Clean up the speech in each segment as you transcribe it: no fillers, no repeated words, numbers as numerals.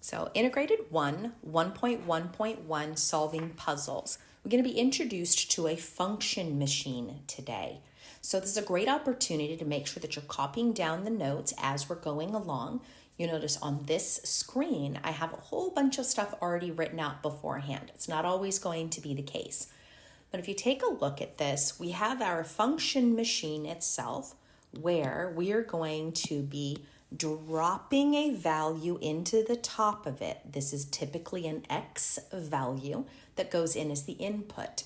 So Integrated 1, 1.1.1, solving puzzles. We're going to be introduced to a function machine today. So this is a great opportunity to make sure that you're copying down the notes as we're going along. You notice on this screen, I have a whole bunch of stuff already written out beforehand. It's not always going to be the case. But if you take a look at this, we have our function machine itself where we are going to be dropping a value into the top of it. This is typically an X value that goes in as the input.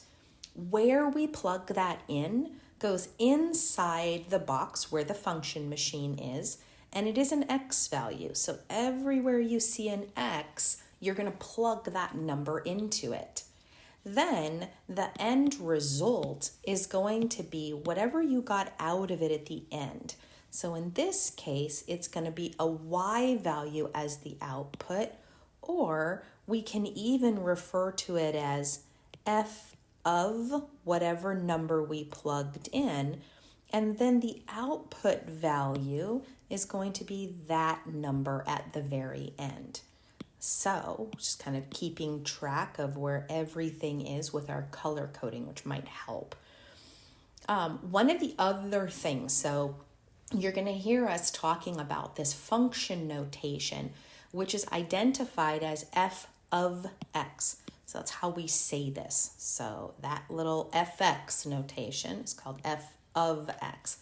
Where we plug that in goes inside the box where the function machine is, and it is an X value. So everywhere you see an X, you're going to plug that number into it. Then the end result is going to be whatever you got out of it at the end. So in this case, it's going to be a Y value as the output, or we can even refer to it as F of whatever number we plugged in, and then the output value is going to be that number at the very end. So just kind of keeping track of where everything is with our color coding, which might help. One of the other things, so you're going to hear us talking about this function notation, which is identified as F of X. So that's how we say this. So that little FX notation is called F of X.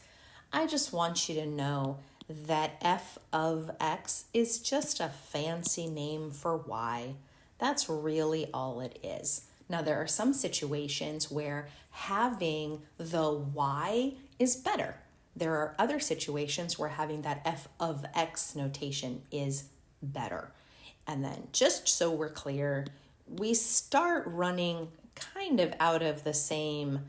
I just want you to know that F of X is just a fancy name for Y. That's really all it is. Now, there are some situations where having the Y is better. There are other situations where having that F of X notation is better. And then just so we're clear, we start running kind of out of the same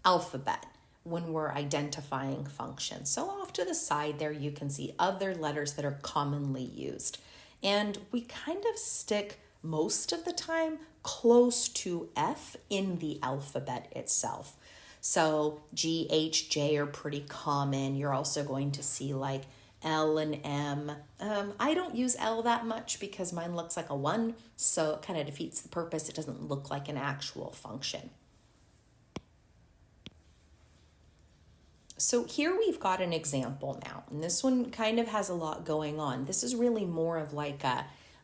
alphabet when we're identifying functions. So off to the side there, you can see other letters that are commonly used. And we kind of stick most of the time close to F in the alphabet itself. So G, H, J are pretty common. You're also going to see like L and M. I don't use L that much because mine looks like a 1, so it kind of defeats the purpose. It doesn't look like an actual function. So here we've got an example now, and this one kind of has a lot going on. This is really more of like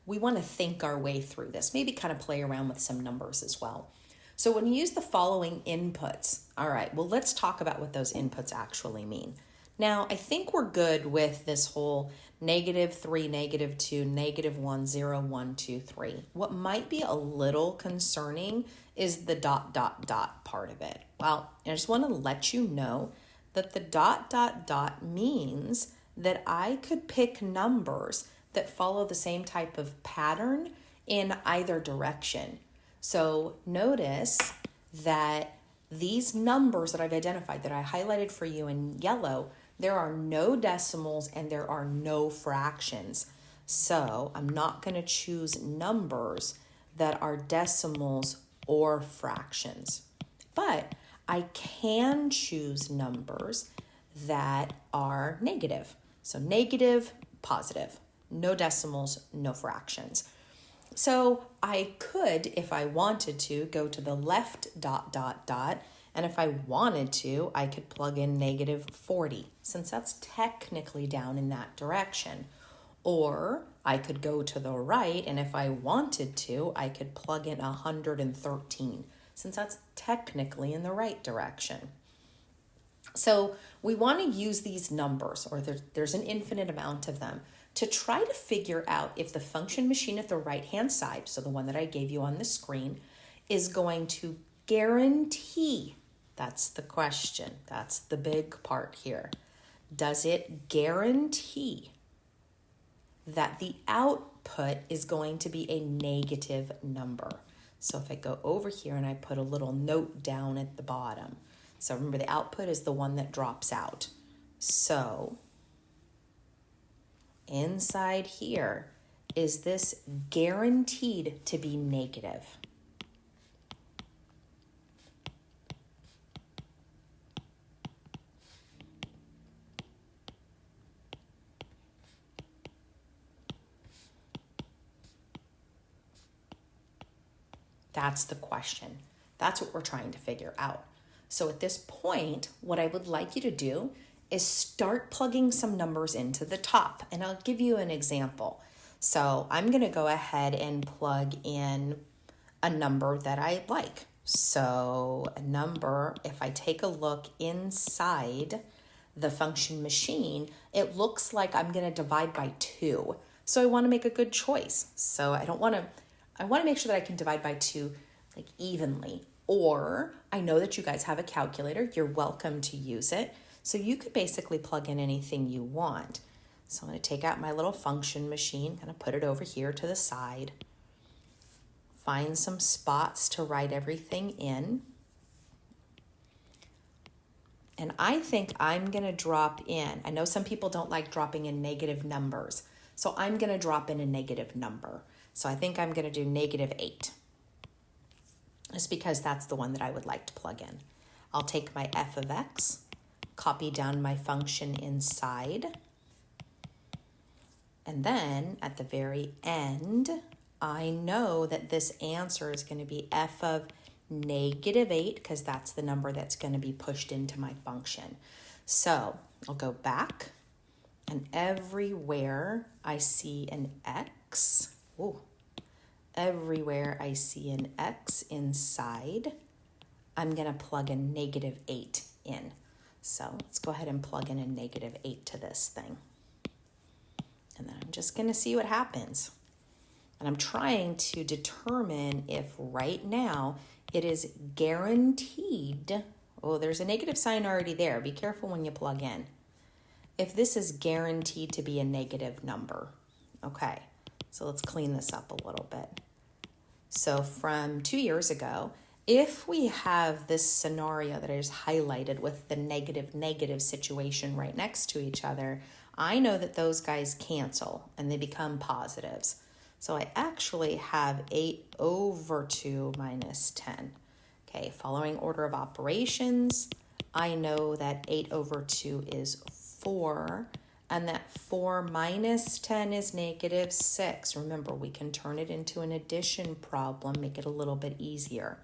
we want to think our way through this, maybe kind of play around with some numbers as well. So when you use the following inputs, all right, well, let's talk about what those inputs actually mean. Now, I think we're good with this whole -3, -2, -1, 0, 1, 2, 3. What might be a little concerning is the ... part of it. Well, I just want to let you know that the ... means that I could pick numbers that follow the same type of pattern in either direction. So notice that these numbers that I've identified, that I highlighted for you in yellow, there are no decimals and there are no fractions. So I'm not going to choose numbers that are decimals or fractions. But I can choose numbers that are negative. So negative, positive, no decimals, no fractions. So I could, if I wanted to, go to the left ... and if I wanted to, I could plug in -40, since that's technically down in that direction. Or I could go to the right, and if I wanted to, I could plug in 113, since that's technically in the right direction. So we want to use these numbers, or there's an infinite amount of them, to try to figure out if the function machine at the right-hand side, so the one that I gave you on the screen, is going to guarantee, that's the question, that's the big part here. Does it guarantee that the output is going to be a negative number? So if I go over here and I put a little note down at the bottom. So remember, the output is the one that drops out. So inside here, is this guaranteed to be negative? That's the question. That's what we're trying to figure out. So at this point, what I would like you to do is start plugging some numbers into the top. And I'll give you an example. So I'm going to go ahead and plug in a number that I like. So a number, if I take a look inside the function machine, it looks like I'm going to divide by 2. So I want to make a good choice. So I want to make sure that I can divide by 2 like evenly. Or I know that you guys have a calculator. You're welcome to use it. So you could basically plug in anything you want. So I'm going to take out my little function machine, kind of put it over here to the side. Find some spots to write everything in. And I think I'm going to drop in. I know some people don't like dropping in negative numbers. So I'm going to drop in a negative number. So I think I'm going to do -8. Just because that's the one that I would like to plug in. I'll take my f of x, copy down my function inside. And then at the very end, I know that this answer is going to be f of -8 because that's the number that's going to be pushed into my function. So I'll go back, and everywhere I see an x, everywhere I see an x inside, I'm going to plug a -8 in. So let's go ahead and plug in a -8 to this thing. And then I'm just going to see what happens. And I'm trying to determine if right now it is guaranteed. Oh, there's a negative sign already there. Be careful when you plug in. If this is guaranteed to be a negative number. Okay, so let's clean this up a little bit. So from 2 years ago, if we have this scenario that is highlighted with the negative situation right next to each other, I know that those guys cancel and they become positives. So I actually have 8/2 minus 10. Okay, following order of operations, I know that 8/2 is 4, and that 4 minus 10 is -6. Remember, we can turn it into an addition problem, make it a little bit easier.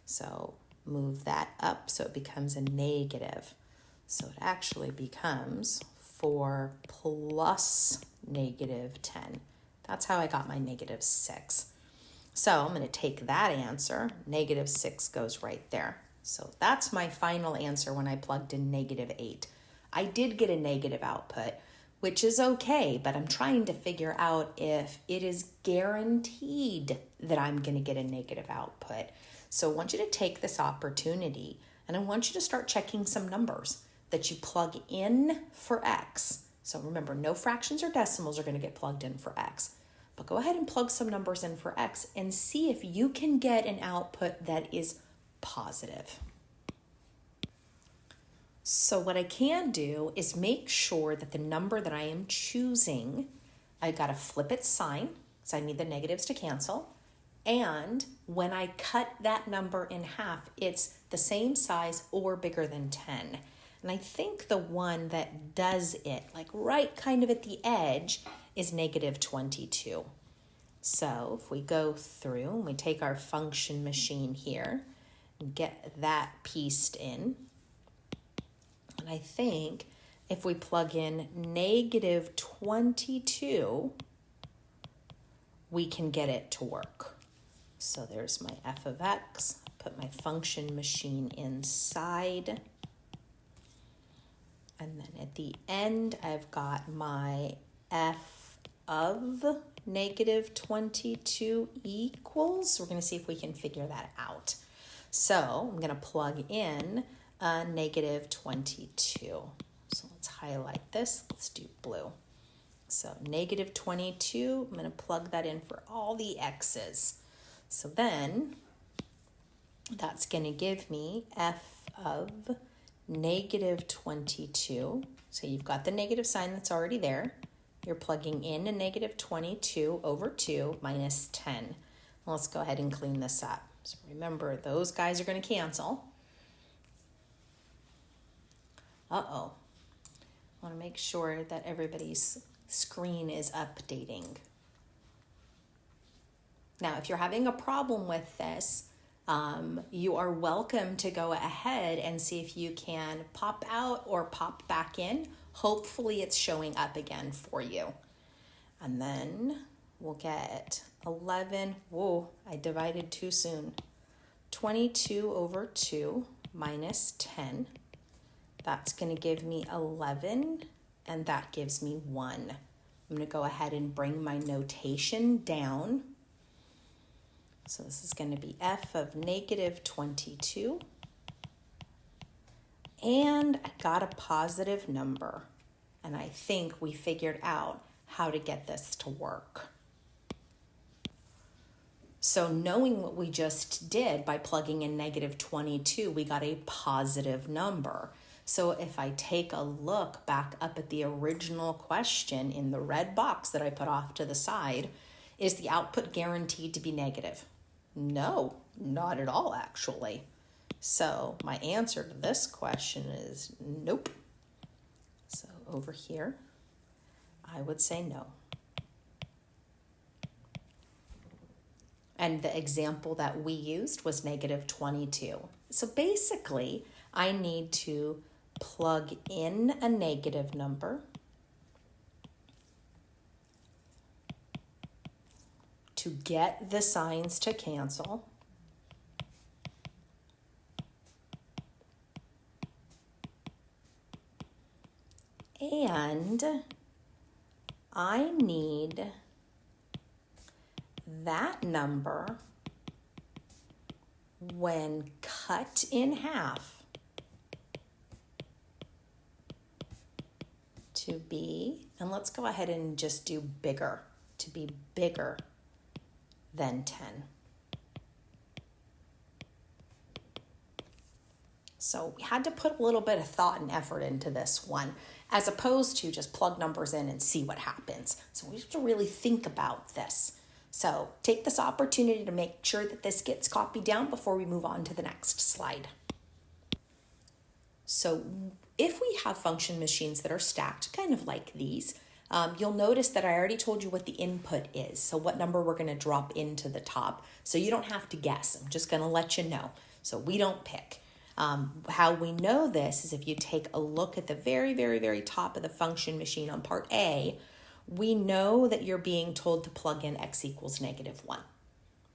So move that up so it becomes a negative. So it actually becomes 4 plus -10. That's how I got my -6. So I'm going to take that answer. -6 goes right there. So that's my final answer when I plugged in -8. I did get a negative output, which is okay, but I'm trying to figure out if it is guaranteed that I'm going to get a negative output. So I want you to take this opportunity and I want you to start checking some numbers that you plug in for x. So remember, no fractions or decimals are going to get plugged in for x. But go ahead and plug some numbers in for x and see if you can get an output that is positive. So what I can do is make sure that the number that I am choosing, I got to flip its sign, so I need the negatives to cancel. And when I cut that number in half, it's the same size or bigger than 10. And I think the one that does it, like right kind of at the edge, is -22. So if we go through and we take our function machine here and get that pieced in, and I think if we plug in -22, we can get it to work. So there's my f of x, put my function machine inside. And then at the end, I've got my f of -22 equals. We're going to see if we can figure that out. So I'm going to plug in -22. So let's highlight this. Let's do blue. So -22, I'm going to plug that in for all the x's. So then that's going to give me f of -22. So you've got the negative sign that's already there. You're plugging in a -22 over 2 minus 10. Well, let's go ahead and clean this up. So remember, those guys are going to cancel. Uh-oh. I want to make sure that everybody's screen is updating. Now, if you're having a problem with this, you are welcome to go ahead and see if you can pop out or pop back in. Hopefully it's showing up again for you. And then we'll get 11. Whoa, I divided too soon. 22 over 2 minus 10. That's going to give me 11, and that gives me 1. I'm going to go ahead and bring my notation down. So this is going to be f of negative 22. And I got a positive number. And I think we figured out how to get this to work. So knowing what we just did by plugging in negative 22, we got a positive number. So if I take a look back up at the original question in the red box that I put off to the side, is the output guaranteed to be negative? No, not at all, actually. So my answer to this question is nope. So over here, I would say no. And the example that we used was negative 22. So basically, I need to plug in a negative number to get the signs to cancel. And I need that number, when cut in half, to be, and let's go ahead and just do bigger, to be bigger than 10. So we had to put a little bit of thought and effort into this one, as opposed to just plug numbers in and see what happens. So we have to really think about this. So take this opportunity to make sure that this gets copied down before we move on to the next slide. So if we have function machines that are stacked, kind of like these, you'll notice that I already told you what the input is, so what number we're going to drop into the top. So you don't have to guess. I'm just going to let you know. So we don't pick. How we know this is if you take a look at the very, very, very top of the function machine on part A, we know that you're being told to plug in x equals negative 1.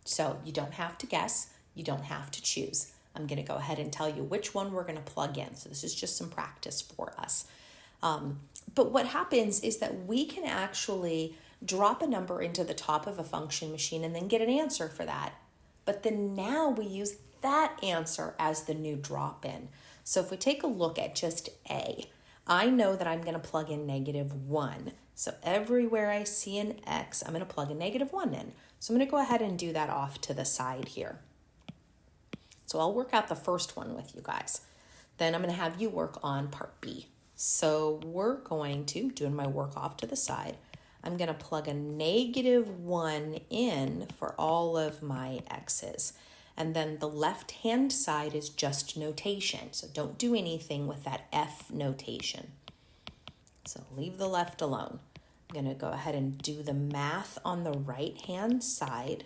So you don't have to guess. You don't have to choose. I'm going to go ahead and tell you which one we're going to plug in. So this is just some practice for us. But what happens is that we can actually drop a number into the top of a function machine and then get an answer for that. But then now we use that answer as the new drop in. So if we take a look at just A, I know that I'm going to plug in negative 1. So everywhere I see an X, I'm going to plug a negative 1 in. So I'm going to go ahead and do that off to the side here. So I'll work out the first one with you guys. Then I'm going to have you work on part B. So we're going to, doing my work off to the side, I'm going to plug a negative 1 in for all of my X's. And then the left-hand side is just notation. So don't do anything with that F notation. So leave the left alone. I'm going to go ahead and do the math on the right-hand side.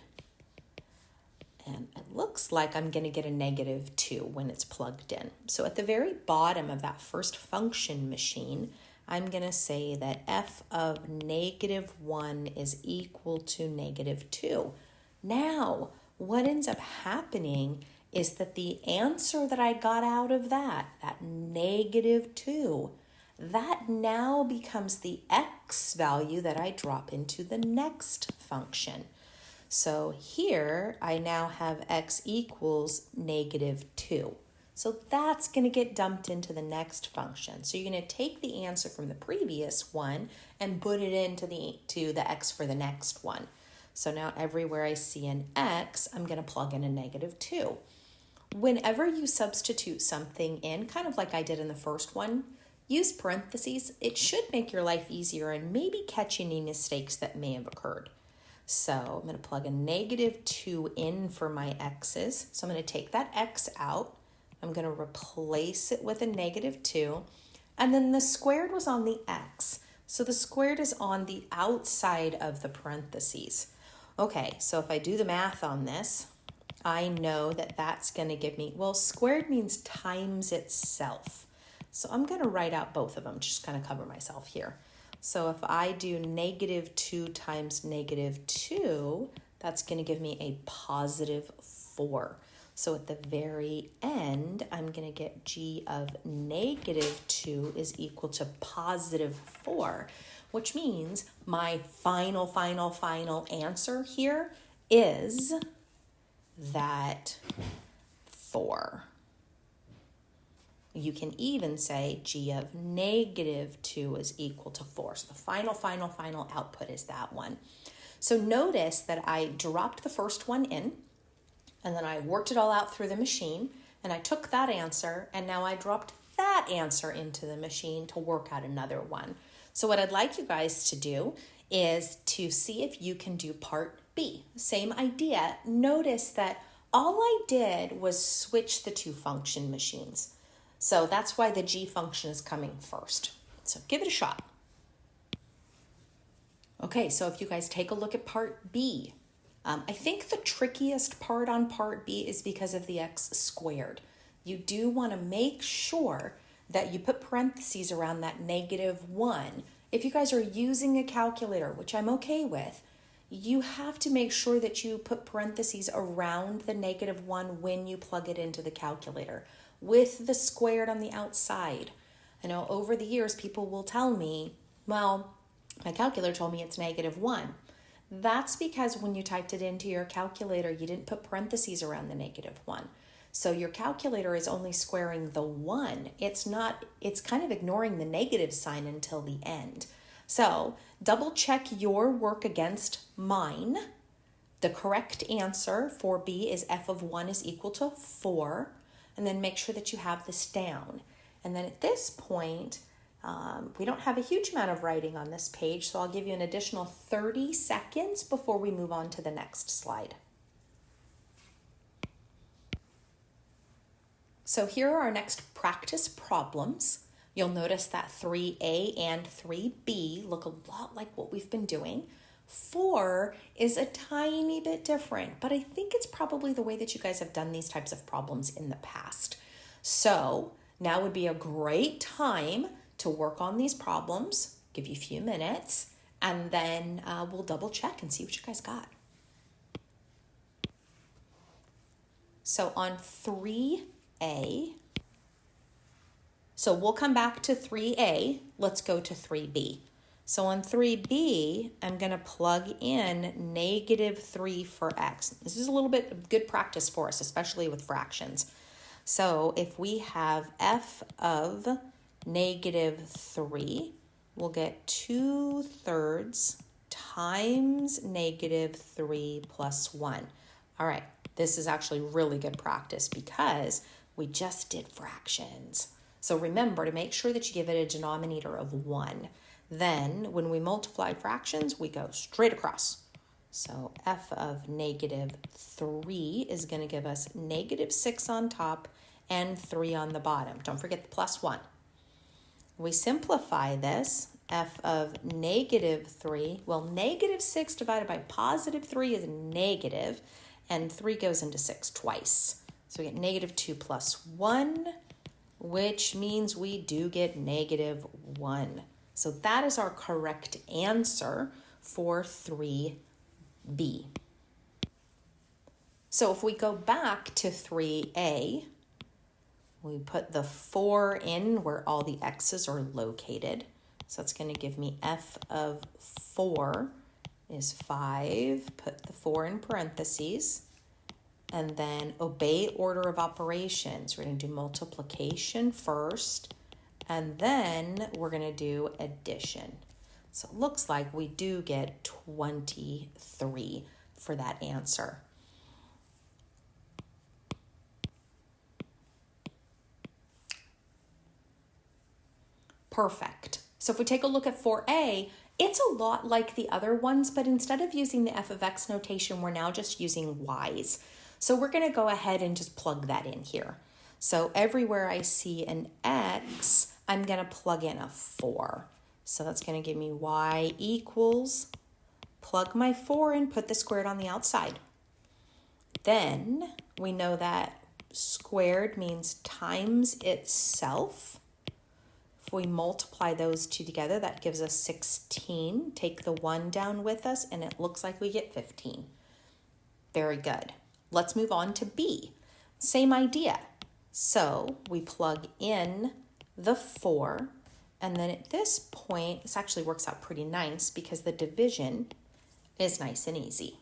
And it looks like I'm going to get a negative 2 when it's plugged in. So at the very bottom of that first function machine, I'm going to say that f of negative 1 is equal to negative 2. Now, what ends up happening is that the answer that I got out of that negative 2, that now becomes the x value that I drop into the next function. So here I now have x equals negative 2. So that's going to get dumped into the next function. So you're going to take the answer from the previous one and put it into the x for the next one. So now everywhere I see an x, I'm going to plug in a negative 2. Whenever you substitute something in, kind of like I did in the first one, use parentheses. It should make your life easier and maybe catch any mistakes that may have occurred. So I'm going to plug a negative 2 in for my x's. So I'm going to take that x out. I'm going to replace it with a negative 2. And then the squared was on the x. So the squared is on the outside of the parentheses. Okay, so if I do the math on this, I know that that's going to give me, well, squared means times itself. So I'm going to write out both of them, just kind of cover myself here. So if I do -2 times -2, that's going to give me a +4. So at the very end, I'm going to get g of -2 is equal to +4, which means my final answer here is that 4. You can even say g of -2 is equal to 4. So the final output is that one. So notice that I dropped the first one in, and then I worked it all out through the machine, and I took that answer, and now I dropped that answer into the machine to work out another one. So what I'd like you guys to do is to see if you can do part B. Same idea. Notice that all I did was switch the two function machines. So that's why the G function is coming first. So give it a shot. Okay, so if you guys take a look at part B, I think the trickiest part on part B is because of the x squared. You do want to make sure that you put parentheses around that -1. If you guys are using a calculator, which I'm okay with, you have to make sure that you put parentheses around the -1 when you plug it into the calculator with the squared on the outside. I know over the years people will tell me, well, my calculator told me it's -1. That's because when you typed it into your calculator, you didn't put parentheses around the -1. So your calculator is only squaring the 1. It's kind of ignoring the negative sign until the end. So double check your work against mine. The correct answer for B is f of 1 is equal to 4. And then make sure that you have this down. And then at this point, we don't have a huge amount of writing on this page, so I'll give you an additional 30 seconds before we move on to the next slide. So here are our next practice problems. You'll notice that 3A and 3B look a lot like what we've been doing. 4 is a tiny bit different, but I think it's probably the way that you guys have done these types of problems in the past. So now would be a great time to work on these problems, give you a few minutes, and then we'll double check and see what you guys got. So on 3A, so we'll come back to 3A, let's go to 3B. So on 3B, I'm going to plug in -3 for x. This is a little bit of good practice for us, especially with fractions. So if we have f of -3, we'll get 2/3 times -3 plus 1. All right, this is actually really good practice because we just did fractions. So remember to make sure that you give it a denominator of 1. Then when we multiply fractions, we go straight across. So f of -3 is going to give us -6 on top and 3 on the bottom. Don't forget the plus 1. We simplify this, f of -3, well, -6 divided by +3 is negative, and 3 goes into 6 twice. So we get -2 plus 1, which means we do get -1. So that is our correct answer for 3B. So if we go back to 3A, we put the 4 in where all the x's are located. So it's going to give me f of 4 is 5. Put the 4 in parentheses. And then obey order of operations. We're going to do multiplication first. And then we're going to do addition. So it looks like we do get 23 for that answer. Perfect. So if we take a look at 4A, it's a lot like the other ones, but instead of using the f of x notation, we're now just using y's. So we're going to go ahead and just plug that in here. So everywhere I see an x, I'm going to plug in a 4. So that's going to give me y equals plug my 4 in, put the squared on the outside. Then we know that squared means times itself. If we multiply those two together, that gives us 16. Take the 1 down with us, and it looks like we get 15. Very good. Let's move on to B. Same idea. So we plug in the 4, and then at this point, this actually works out pretty nice because the division is nice and easy.